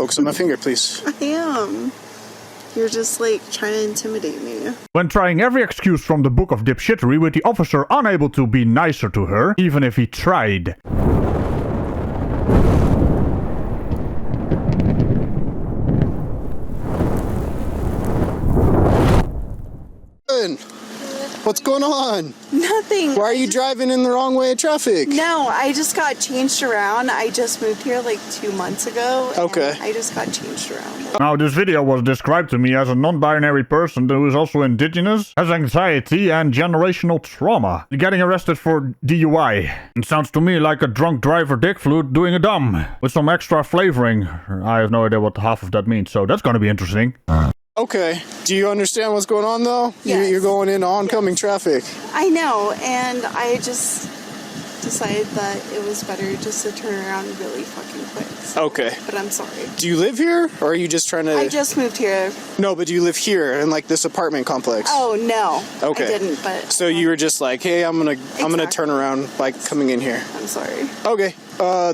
Focus on my finger, please. I am. You're just like trying to intimidate me. When trying every excuse from the book of dipshittery with the officer unable to be nicer to her, even if he tried. What's going on? Nothing. Why are you driving in the wrong way of traffic? No, I just got changed around. I just moved here like 2 months ago. Okay. I just got changed around. Now, this video was described to me as a non-binary person who is also indigenous, has anxiety and generational trauma. Getting arrested for DUI. It sounds to me like a drunk driver dick flute doing a dumb, with some extra flavoring. I have no idea what half of that means, so that's gonna be interesting. Okay. Do you understand what's going on, though? Yes. You're going into oncoming traffic. I know, and I just decided that it was better just to turn around really fucking quick. So, Okay. but I'm sorry. Do you live here, or are you just trying to... I just moved here. No, but do you live here in, like, this apartment complex? Oh, no. Okay. I didn't, but... So you were just like, hey, I'm gonna Exactly. turn around by coming in here. I'm sorry. Okay.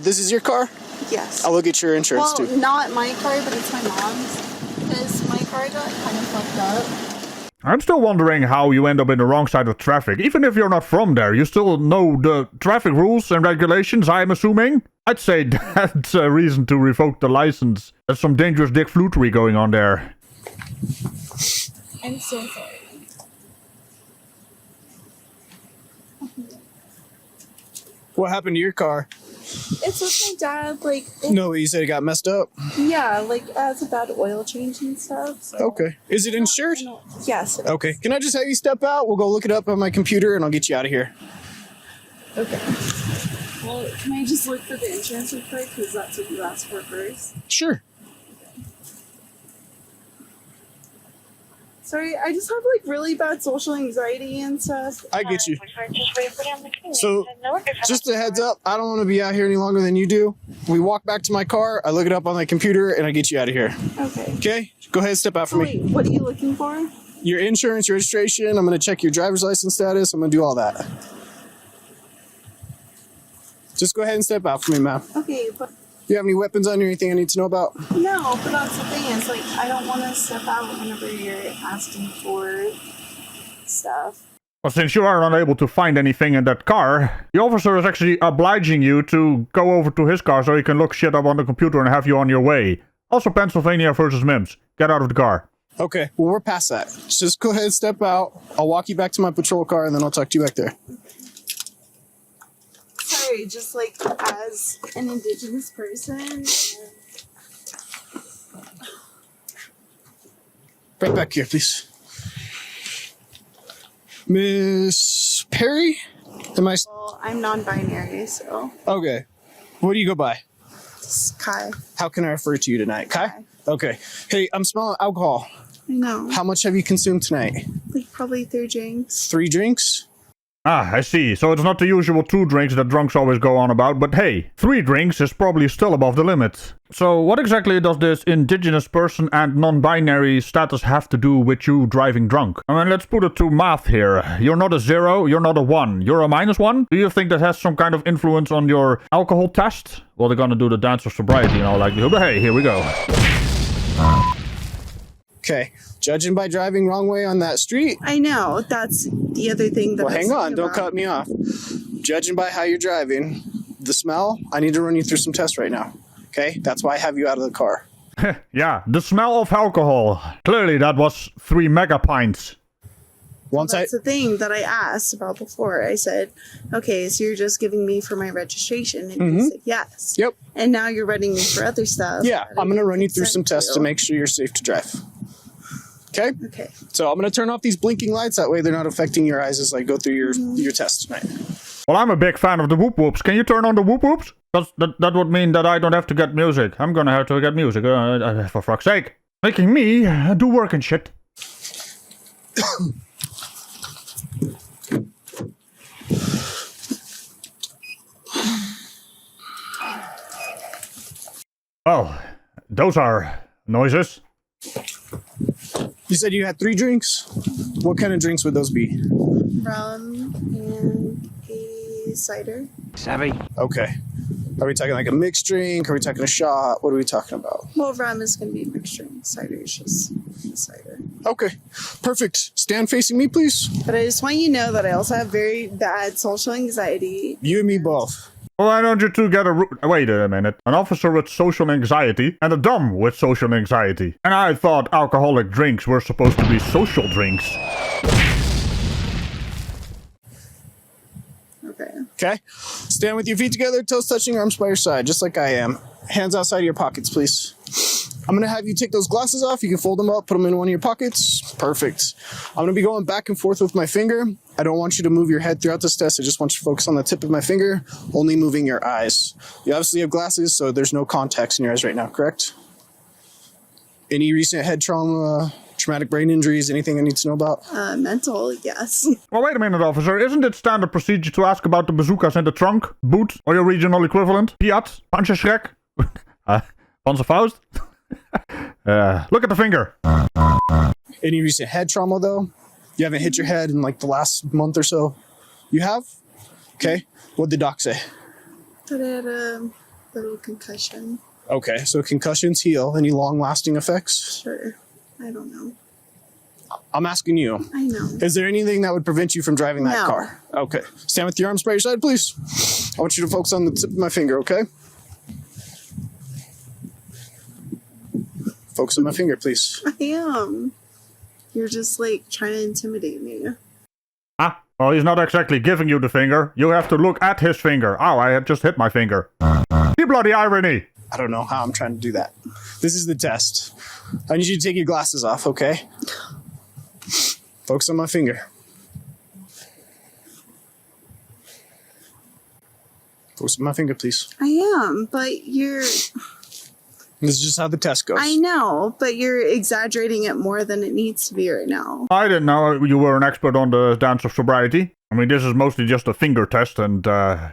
This is your car? Yes. I'll look at your insurance, Well, too. not my car, but it's my mom's. Because my car got kind of fucked up. I'm still wondering how you end up in the wrong side of traffic. Even if you're not from there, you still know the traffic rules and regulations, I'm assuming? I'd say that's a reason to revoke the license. There's some dangerous dick flutery going on there. I'm so sorry. What happened to your car? It's with my dad, like... No, you said it got messed up? Yeah, like, it has a bad oil change and stuff. So. Okay. Is it insured? Yes. Okay. Can I just have you step out? We'll go look it up on my computer and I'll get you out of here. Okay. Well, can I just look for the insurance real quick? Because that's what you asked for first. Sure. Sorry, I just have like really bad social anxiety and stuff. I get you. So, just a heads up, I don't want to be out here any longer than you do. We walk back to my car, I look it up on my computer, and I get you out of here. Okay. Okay? Go ahead, step out for me. Wait, what are you looking for? Your insurance, your registration, I'm going to check your driver's license status, I'm going to do all that. Just go ahead and step out for me, ma'am. Okay, but... Do you have any weapons on you or anything I need to know about? No, but that's the thing is, like, I don't want to step out whenever you're asking for stuff. Well, since you are unable to find anything in that car, the officer is actually obliging you to go over to his car so he can look shit up on the computer and have you on your way. Also Pennsylvania versus Mims. Get out of the car. Okay, well, we're past that. Just go ahead and step out. I'll walk you back to my patrol car and then I'll talk to you back there. Sorry, just like as an indigenous person. Right back here, please. Miss Perry? Am I... Well, I'm non-binary, so Okay. What do you go by? just Kai. How can I refer to you tonight? Kai? Okay. Hey, I'm smelling alcohol. I know. How much have you consumed tonight? Like probably 3 drinks. 3 drinks? Ah, I see. So it's not the usual 2 drinks that drunks always go on about, but hey, 3 drinks is probably still above the limit. So what exactly does this indigenous person and non-binary status have to do with you driving drunk? I mean, let's put it to math here. You're not a 0, you're not a 1, you're a -1? Do you think that has some kind of influence on your alcohol test? Well, they're gonna do the dance of sobriety in all likelihood, but hey, here we go. Okay. Judging by driving wrong way on that street. I know. That's the other thing that Well, hang on. Don't cut me off. Judging by how you're driving, the smell, I need to run you through some tests right now. Okay? That's why I have you out of the car. Yeah, the smell of alcohol. Clearly that was 3 megapints. That's the thing that I asked about before. I said, okay, so you're just giving me for my registration. And you said yes. Yep. And now you're running me for other stuff. Yeah, I'm going to run you through some tests to make sure you're safe to drive. Okay? Okay. So I'm going to turn off these blinking lights. That way they're not affecting your eyes as I go through your test tonight. Well, I'm a big fan of the whoop whoops. Can you turn on the whoop whoops? Because that would mean that I don't have to get music. I'm gonna have to get music, for fuck's sake. Making me do work and shit. Well, those are noises. You said you had 3 drinks? What kind of drinks would those be? Rum and a cider. Savvy. Okay. Are we talking like a mixed drink? Are we talking a shot? What are we talking about? Well, rum is going to be a mixed drink. Cider is just cider. Okay, perfect. Stand facing me, please. But I just want you to know that I also have very bad social anxiety. You and me both. Well, why don't you two get wait a minute. An officer with social anxiety and a dumb with social anxiety. And I thought alcoholic drinks were supposed to be social drinks. Okay. Stand with your feet together, toes touching, arms by your side, just like I am. Hands outside of your pockets, please. I'm going to have you take those glasses off. You can fold them up, put them in one of your pockets. Perfect. I'm going to be going back and forth with my finger. I don't want you to move your head throughout this test. I just want you to focus on the tip of my finger, only moving your eyes. You obviously have glasses, so there's no contacts in your eyes right now, correct? Any recent head trauma, traumatic brain injuries, anything I need to know about? Mental, yes. Well, wait a minute, officer. Isn't it standard procedure to ask about the bazookas in the trunk, boot, or your regional equivalent? Piat, Panzerschreck, Panzerfaust? Look at the finger. Any recent head trauma, though? You haven't hit your head in like the last month or so? You have? Okay. What'd the doc say? That I had a little concussion. Okay, so concussions heal. Any long-lasting effects? Sure. I don't know. I'm asking you. I know. Is there anything that would prevent you from driving that No. car? Okay. Stand with your arms by your side, please. I want you to focus on the tip of my finger, okay? Focus on my finger, please. I am. You're just like trying to intimidate me. Ah, well, he's not exactly giving you the finger. You have to look at his finger. Oh, I had just hit my finger. The bloody irony. I don't know how I'm trying to do that. This is the test. I need you to take your glasses off, okay? Focus on my finger. Focus on my finger, please. I am, but you're... This is just how the test goes. I know, but you're exaggerating it more than it needs to be right now. I didn't know you were an expert on the dance of sobriety. I mean, this is mostly just a finger test, and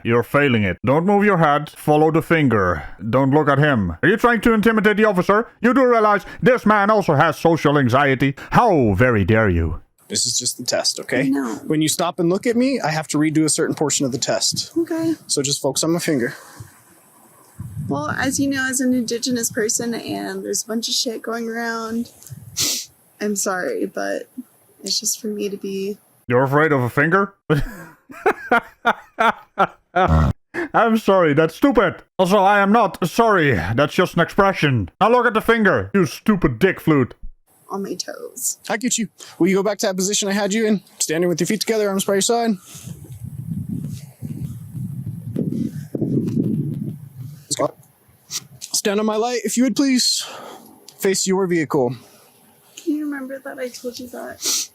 you're failing it. Don't move your head. Follow the finger. Don't look at him. Are you trying to intimidate the officer? You do realize this man also has social anxiety. How very dare you? This is just the test, okay? No. When you stop and look at me, I have to redo a certain portion of the test. Okay. So just focus on my finger. Well, as you know, as an indigenous person, and there's a bunch of shit going around, I'm sorry, but it's just for me to be... You're afraid of a finger? I'm sorry, that's stupid. Also, I am not sorry. That's just an expression. Now look at the finger, you stupid dick flute. On my toes. I get you. Will you go back to that position I had you in? Standing with your feet together, arms by your side. Stand on my light, if you would please. Face your vehicle. Can you remember that I told you that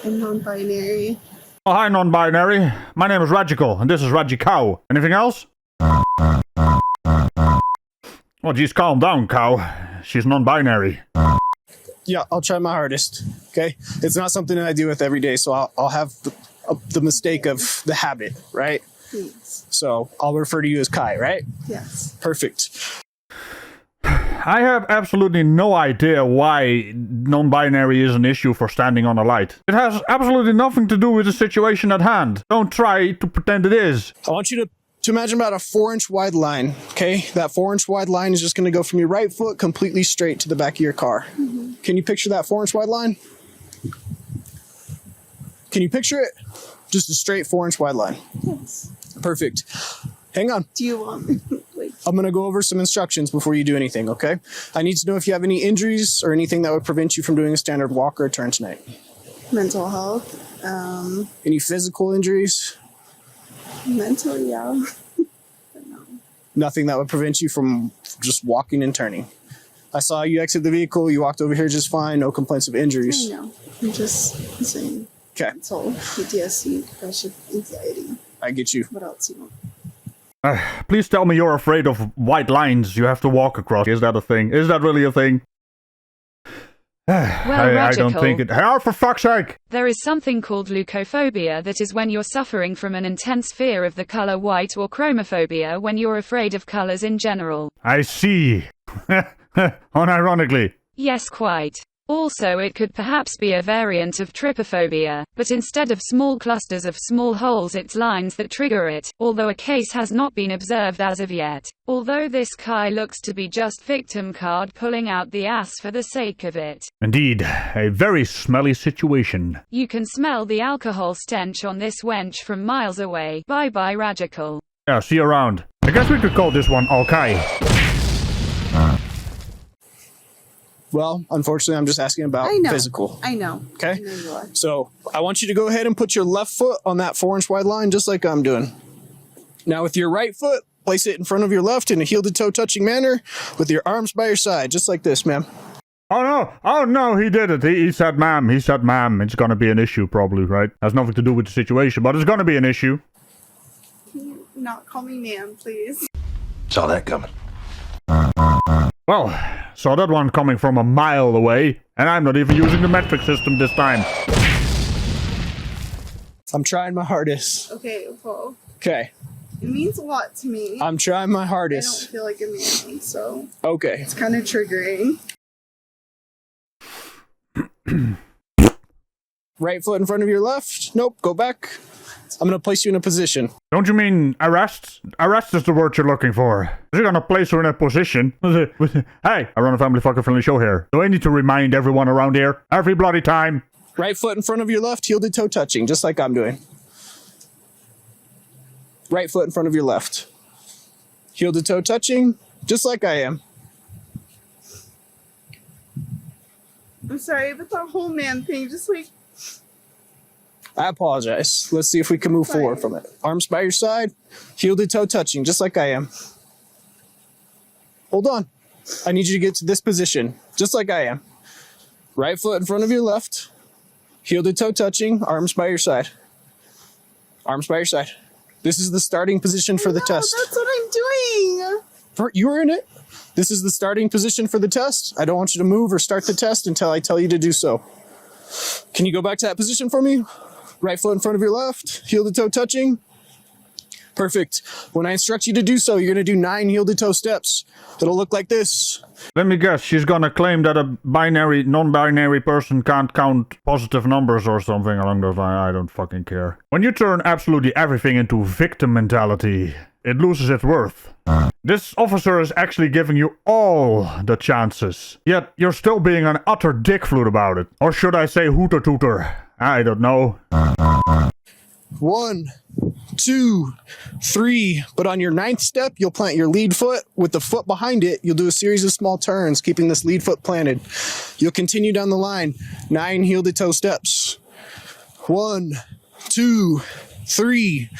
I'm non-binary? Oh, hi, non-binary. My name is Ragical, and this is Ragical. Anything else? Oh, geez, calm down, cow. She's non-binary. Yeah, I'll try my hardest, okay? It's not something that I deal with every day, so I'll have the mistake of the habit, right? Please. So I'll refer to you as Kai, right? Yes. Perfect. I have absolutely no idea why non-binary is an issue for standing on a light. It has absolutely nothing to do with the situation at hand. Don't try to pretend it is. I want you to imagine about a 4-inch wide line, okay? That 4-inch wide line is just going to go from your right foot completely straight to the back of your car. Mm-hmm. Can you picture that 4-inch wide line? Can you picture it? Just a straight 4-inch wide line. Yes. Perfect. Hang on. Do you want me? Like, I'm going to go over some instructions before you do anything, okay? I need to know if you have any injuries or anything that would prevent you from doing a standard walk or a turn tonight. mental health. Any physical injuries? Mental, yeah. But no. Nothing that would prevent you from just walking and turning. I saw you exit the vehicle. You walked over here just fine. No complaints of injuries. I know. I'm just saying. Okay. Mental, PTSD, depression, anxiety. I get you. What else you want? Please tell me you're afraid of white lines you have to walk across. Is that a thing? Is that really a thing? I don't think it... Oh, for fuck's sake! There is something called leukophobia that is when you're suffering from an intense fear of the color white, or chromophobia when you're afraid of colors in general. I see. Unironically. Yes, quite. Also, it could perhaps be a variant of trypophobia, but instead of small clusters of small holes, it's lines that trigger it, although a case has not been observed as of yet. Although this Kai looks to be just victim card pulling out the ass for the sake of it. Indeed, a very smelly situation. You can smell the alcohol stench on this wench from miles away. Bye bye, Ragical. Yeah, see you around. I guess we could call this one Al-Kai. Well, unfortunately, I'm just asking about I know. physical. I know. Okay? I know you are. So I want you to go ahead and put your left foot on that 4-inch wide line, just like I'm doing. Now with your right foot, place it in front of your left in a heel-to-toe touching manner with your arms by your side, just like this, ma'am. Oh no, he did it. He said ma'am, It's gonna be an issue probably, right? Has nothing to do with the situation, but it's gonna be an issue. Can you not call me ma'am, please? Saw that coming. Well, saw that one coming from a mile away, and I'm not even using the metric system this time. I'm trying my hardest. Okay, well, Okay. it means a lot to me. I'm trying my I don't hardest. feel like a man, so Okay. it's kind of triggering. Right foot in front of your left. Nope, go back. I'm going to place you in a position. Don't you mean arrest? Arrest is the word you're looking for. Is he gonna place her in a position? Hey, I run a family fucking friendly show here. Do I need to remind everyone around here? Every bloody time. Right foot in front of your left, heel to toe touching, just like I'm doing. Right foot in front of your left. Heel to toe touching, just like I am. I'm sorry, but that whole man thing, just like, I apologize. Let's see if we can move forward from it. Arms by your side, heel to toe touching, just like I am. Hold on. I need you to get to this position, just like I am. Right foot in front of your left, heel to toe touching, arms by your side. Arms by your side. This is the starting position for the no, test. that's what I'm doing. You were in it. This is the starting position for the test. I don't want you to move or start the test until I tell you to do so. Can you go back to that position for me? Right foot in front of your left, heel to toe touching. Perfect. When I instruct you to do so, you're going to do 9 heel to toe steps. It'll look like this. Let me guess, she's gonna claim that a non-binary person can't count positive numbers or something along those lines. I don't fucking care. When you turn absolutely everything into victim mentality, it loses its worth. This officer is actually giving you all the chances. Yet, you're still being an utter dick flute about it. Or should I say hooter tooter? I don't know. 1, 2, 3. But on your 9th step, you'll plant your lead foot. With the foot behind it, you'll do a series of small turns, keeping this lead foot planted. You'll continue down the line. 9 heel to toe steps. 1, 2, 3.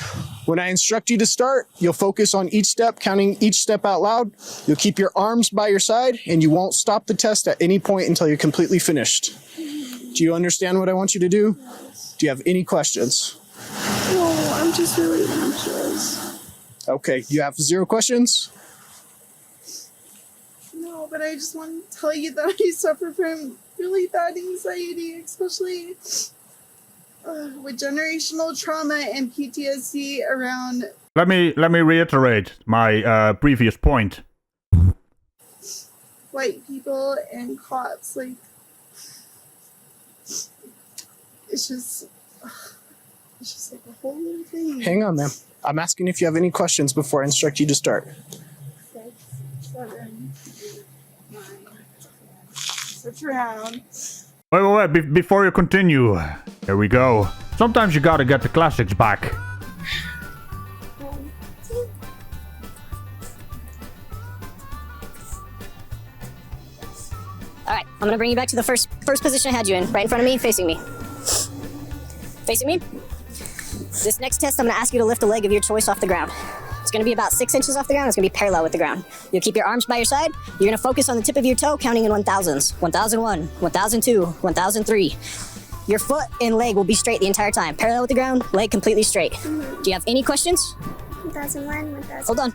When I instruct you to start, you'll focus on each step, counting each step out loud. You'll keep your arms by your side, and you won't stop the test at any point until you're completely finished. Do you understand what I want you to do? Do you have any questions? No, I'm just really anxious. Okay, you have 0 questions? No, but I just want to tell you that I suffer from really bad anxiety, especially with generational trauma and PTSD around Let me reiterate my previous point. white people and cops. Like, it's just like a whole new thing. Hang on, ma'am. I'm asking if you have any questions before I instruct you to start. 6, 7, 8, 9, 10. Switch around. Wait, before you continue. Here we go. Sometimes you gotta get the classics back. Alright, I'm gonna bring you back to the first position I had you in. Right in front of me, facing me. Facing me? This next test, I'm gonna ask you to lift a leg of your choice off the ground. It's gonna be about 6 inches off the ground. It's gonna be parallel with the ground. You'll keep your arms by your side. You're gonna focus on the tip of your toe, counting in 1000s. 1001, 1002, 1003. Your foot and leg will be straight the entire time. Parallel with the ground, leg completely straight. Do you have any questions? 1001, 1002. Hold on.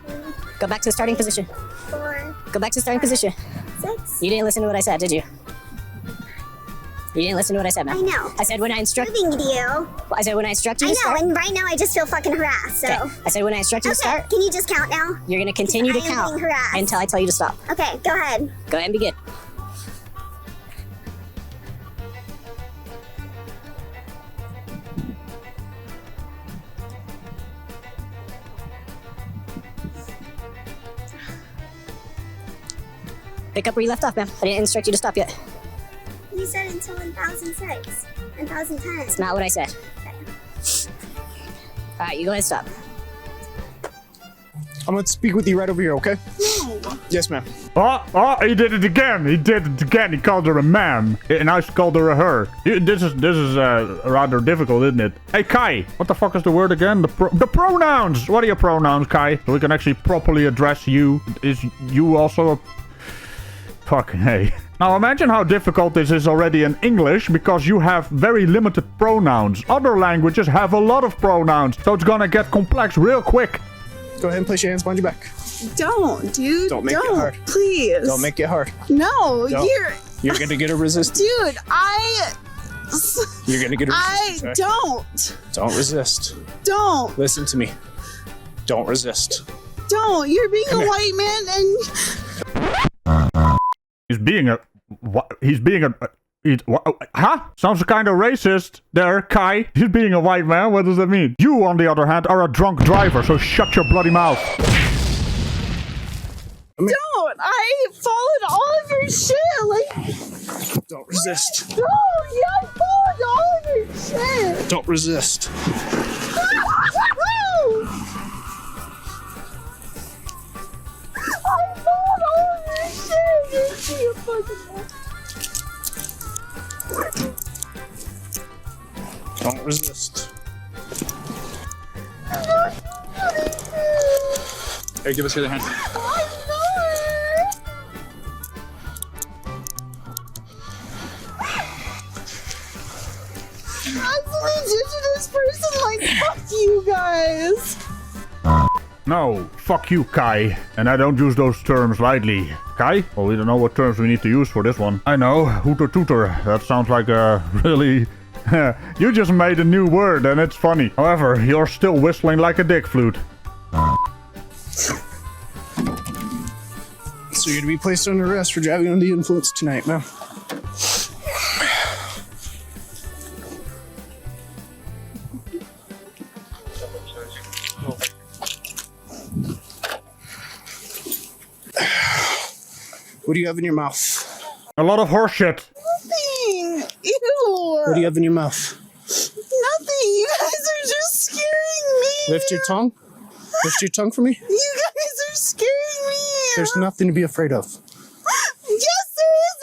Go back to the starting position. 4, Go back to the starting position. 6. You didn't listen to what I said, did you? You didn't listen to what I said, man. I know. I said when I instruct Moving to you. I said when I instruct you I to know, start. and right now I just feel fucking harassed, so. Okay. I said when I instruct you to Okay, start, can you just count now? you're gonna continue to I am count being harassed. until I tell you to stop. Okay, go ahead. Go ahead and begin. Pick up where you left off, ma'am. I didn't instruct you to stop yet. You said until 1006. 1010. That's not what I said. Alright, you go ahead and stop. I'm gonna speak with you right over here, okay? No. Yes, ma'am. Oh, he did it again. He did it again. He called her a man. And I called her a her. This is rather difficult, isn't it? Hey, Kai. What the fuck is the word again? The pronouns. What are your pronouns, Kai? So we can actually properly address you. Is you also a... Fucking hey. Now imagine how difficult this is already in English because you have very limited pronouns. Other languages have a lot of pronouns. So it's gonna get complex real quick. Go ahead and place your hands behind your back. Don't, dude. Don't make it hard. Please. Don't make it hard. No, Don't. You're gonna get a resistance. Dude, You're gonna get a resistance. right? Don't resist. Don't. Listen to me. Don't resist. Don't. You're being Come a here. white man and He's being a... Huh? Sounds kind of racist there, Kai. He's being a white man. What does that mean? You, on the other hand, are a drunk driver, so shut your bloody mouth. don't. I followed all of your shit. Like, Don't resist. no, yeah, I followed all of your shit. Don't resist. I followed all of your shit. You're being a fucking Don't resist. Hey, give us your other hand. As an indigenous person, like, fuck you guys. No, fuck you, Kai. And I don't use those terms lightly. Kai? Well, we don't know what terms we need to use for this one. I know, hooter tooter. That sounds like a really... You just made a new word and it's funny. However, you're still whistling like a dick flute. So you're to be placed under arrest for driving under the influence tonight, ma'am. What do you have in your mouth? A lot of horseshit. Nothing. Ew. What do you have in your mouth? Nothing. You guys are just scaring me. Lift your tongue. Lift your tongue for me. You guys are scaring me. There's nothing to be afraid of. Yes, there is.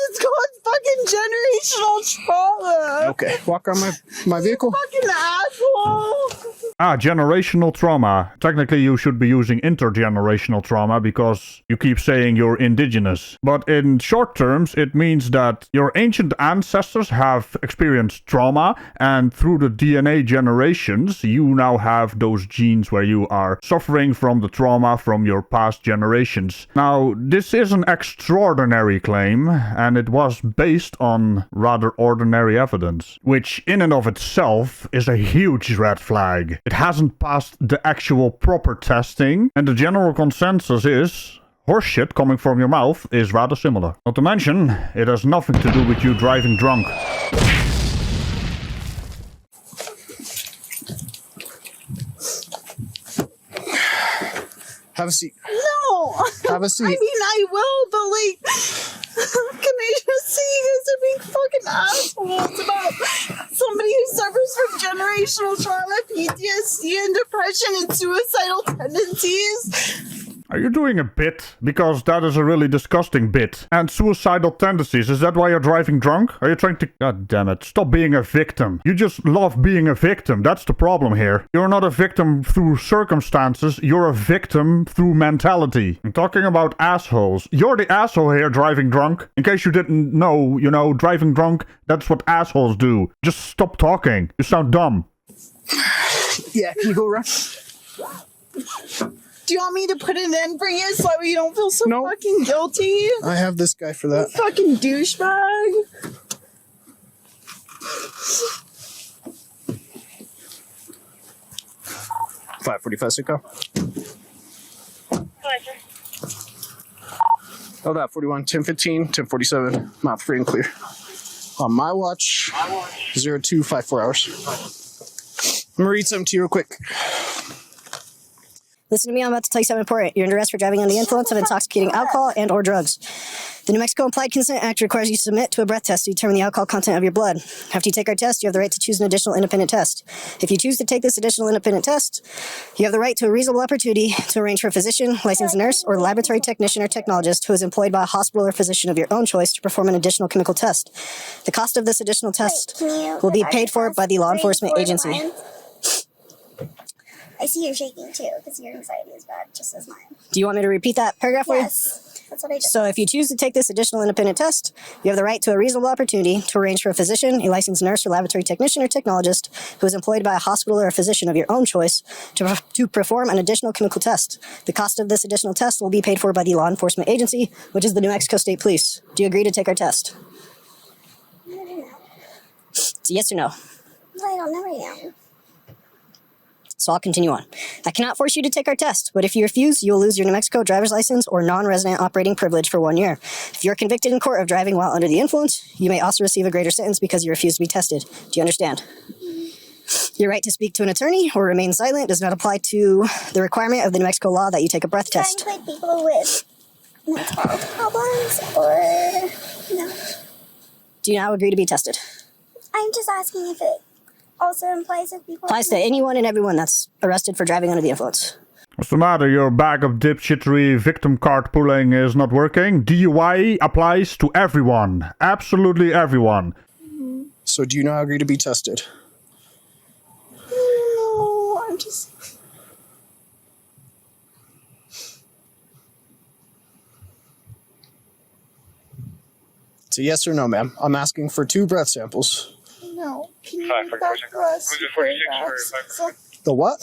It's called fucking generational trauma. Okay, walk around my vehicle. Fucking asshole. Ah, generational trauma. Technically, you should be using intergenerational trauma because you keep saying you're indigenous. But in short terms, it means that your ancient ancestors have experienced trauma, and through the DNA generations, you now have those genes where you are suffering from the trauma from your past generations. Now, this is an extraordinary claim, and it was based on rather ordinary evidence, which in and of itself is a huge red flag. It hasn't passed the actual proper testing, and the general consensus is horseshit coming from your mouth is rather similar. Not to mention, it has nothing to do with you driving drunk. Have a seat. No. Have a seat. I mean, I will, but like, can I just say you guys are being fucking assholes about somebody who suffers from generational trauma, PTSD, and depression and suicidal tendencies? Are you doing a bit? Because that is a really disgusting bit. And suicidal tendencies, is that why you're driving drunk? Are you trying to... God damn it, stop being a victim. You just love being a victim, that's the problem here. You're not a victim through circumstances, you're a victim through mentality. I'm talking about assholes. You're the asshole here driving drunk. In case you didn't know, you know, driving drunk, that's what assholes do. Just stop talking. You sound dumb. Yeah, can you go around? Do you want me to put it in for you so you don't feel so No. fucking guilty? I have this guy for that. Fucking douchebag. $5.45 Sicko. Oh, that 41, 10:15, 10:47. Mouth free and clear. On my watch, 0254 hours. I'm gonna read something to you real quick. Listen to me, I'm about to tell you something important. You're under arrest for driving under the influence of intoxicating alcohol and or drugs. The New Mexico Implied Consent Act requires you to submit to a breath test to determine the alcohol content of your blood. After you take our test, you have the right to choose an additional independent test. If you choose to take this additional independent test, you have the right to a reasonable opportunity to arrange for a physician, licensed nurse, or laboratory technician or technologist who is employed by a hospital or physician of your own choice to perform an additional chemical test. The cost of this additional test will be paid for by the law enforcement agency. I see you're shaking too, because your anxiety is bad, just as mine. Do you want me to repeat that paragraph for you? Yes, that's what I just So if you choose to take this additional independent test, you have the right to a reasonable opportunity to arrange for a physician, a licensed nurse or laboratory technician or technologist who is employed by a hospital or a physician of your own choice to perform an additional chemical test. The cost of this additional test will be paid for by the law enforcement agency, which is the New Mexico State Police. Do you agree to take our test? I don't know. It's a yes or no. Well, I don't know right now. So I'll continue on. I cannot force you to take our test, but if you refuse, you will lose your New Mexico driver's license or non-resident operating privilege for 1 year. If you're convicted in court of driving while under the influence, you may also receive a greater sentence because you refuse to be tested. Do you understand? Your right to speak to an attorney or remain silent does not apply to the requirement of the New Mexico law that you take a breath Trying test. to include people with mental health problems, or no? Do you now agree to be tested? I'm just asking if it also implies that people Applies to anyone and everyone that's arrested for driving under the influence. What's the matter? Your bag of dipshittery victim card pulling is not working? DUI applies to everyone. Absolutely everyone. So do you now agree to be tested? No, I'm just. It's a yes or no, ma'am. I'm asking for 2 breath samples. No. Can you read back the last two paragraphs? The what?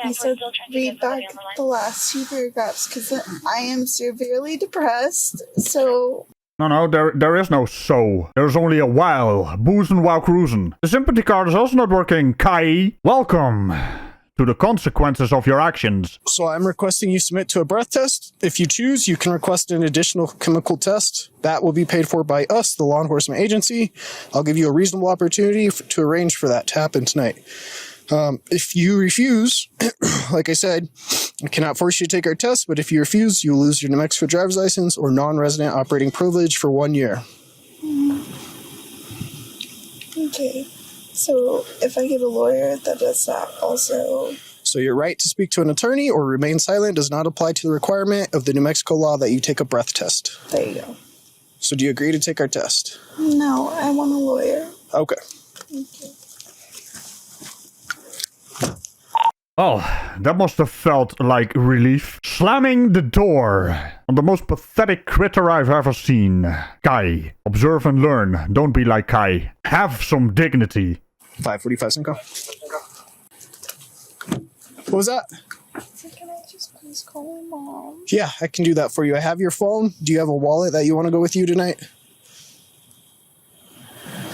I said read back the last 2 paragraphs because I am severely depressed. So No, there is no so. There's only a while. Boozin while cruisin. The sympathy card is also not working, Kai. Welcome to the consequences of your actions. So I'm requesting you submit to a breath test. If you choose, you can request an additional chemical test. That will be paid for by us, the law enforcement agency. I'll give you a reasonable opportunity to arrange for that to happen tonight. If you refuse, like I said, I cannot force you to take our test, but if you refuse, you'll lose your New Mexico driver's license or non-resident operating privilege for 1 year. okay. So if I get a lawyer, that does that also. So your right to speak to an attorney or remain silent does not apply to the requirement of the New Mexico law that you take a breath test. There you go. So do you agree to take our test? No, I want a lawyer. Okay. Okay. Oh, that must have felt like relief. Slamming the door on the most pathetic critter I've ever seen. Kai, observe and learn. Don't be like Kai. Have some dignity. 5:45 Cinco. What was that? So can I just please call my mom? Yeah, I can do that for you. I have your phone. Do you have a wallet that you want to go with you tonight?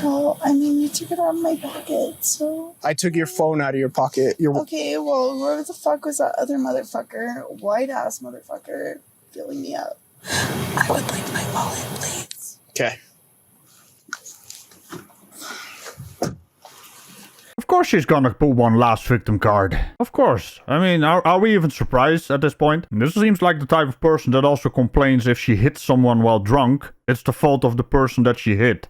Well, I mean, you took it out of my pocket, so. I took your phone out of your pocket. Okay, well, where the fuck was that other motherfucker, white ass motherfucker, filling me up? I would like my wallet, please. Okay. Of course she's gonna pull one last victim card. Of course. I mean, are we even surprised at this point? This seems like the type of person that also complains if she hits someone while drunk, it's the fault of the person that she hit.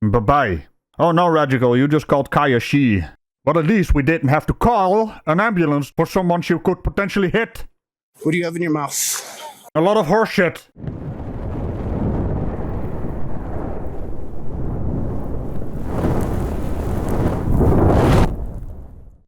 Bye-bye. Oh no, Ragical, you just called Kai a she. But at least we didn't have to call an ambulance for someone she could potentially hit. What do you have in your mouth? A lot of horseshit.